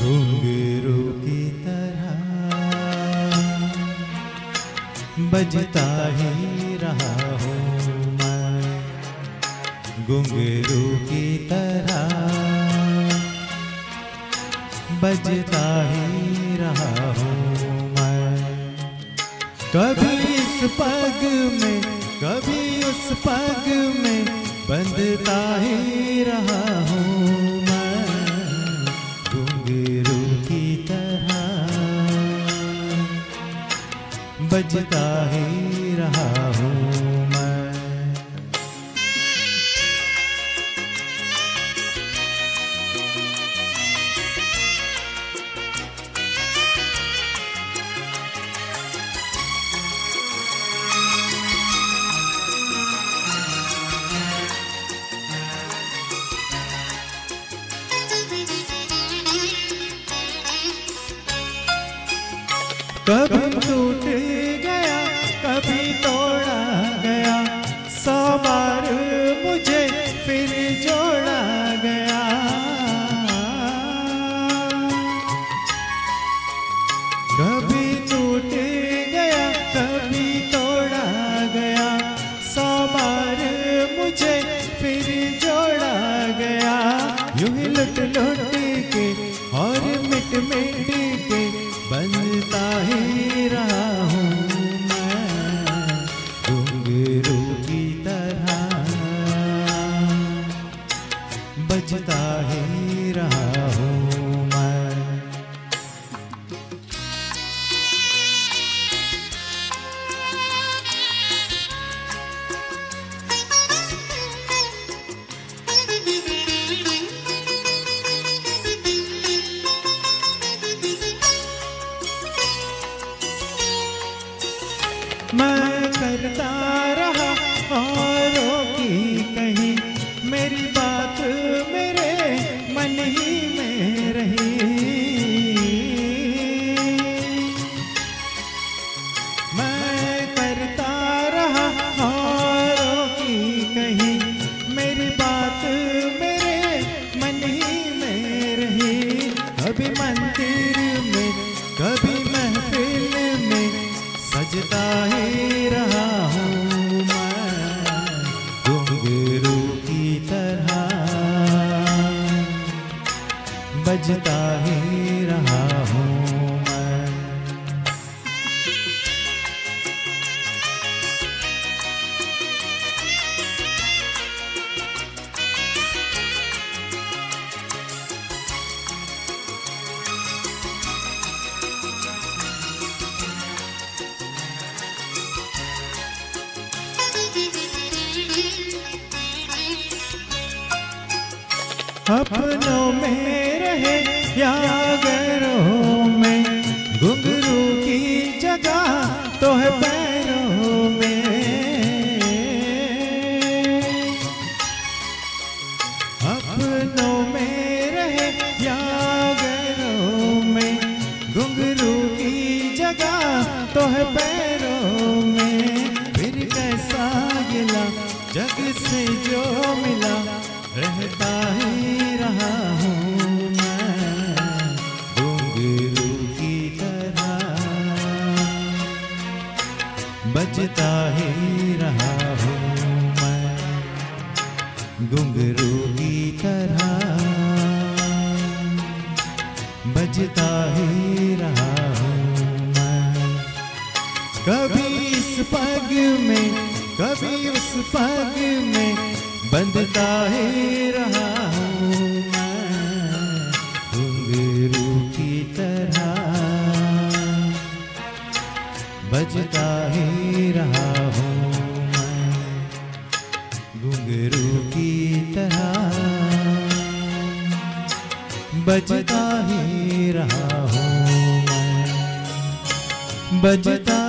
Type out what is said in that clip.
घुंघरू की तरह बजता ही रहा हूँ मैं, घुंघरू की तरह बजता ही रहा हूँ मैं। कभी इस पग में कभी उस पग में बंधता ही रहा हूँ मैं, घुंघरू की तरह बजता ही रहा हूँ मैं। कभी टूट गया कभी तोड़ा गया, 100 बार मुझे फिर जोड़ा गया। कभी टूट गया कभी तोड़ा गया, 100 बार मुझे फिर जोड़ा गया। यूं ही लुट लुट के और मिट मिट के बनता ही रहा हूँ मैं, घुंघरू की तरह बजता ही रहा हूँ मैं। मैं करता रहा औरों की कहीं, मेरी बात मेरे मन ही में रही। मैं करता रहा औरों की कहीं, मेरी बात मेरे मन ही में रही। कभी मंदिर में कभी महफिल में सजता ही रहा हूँ मैं, घुंघरू की तरह बजता ही रहा हूँ मैं। अपनों में रहे या गैरों में, घुंघरू की जगह तो है पैरों में। अपनों में रहे या गैरों में, घुंघरू की जगह तो है पैरों में। फिर कैसा गिला जग से जो मिला, रहता ही रहा हूँ मैं, घुंघरू की तरह बजता ही रहा हूँ मैं, घुंघरू की तरह बजता ही रहा हूँ मैं। कभी इस पग में कभी उस पग में बंधता ही रहा हूँ मैं, घुंघरू की तरह बजता ही रहा हूँ मैं, घुंघरू की तरह बजता ही रहा हूँ मैं, बजता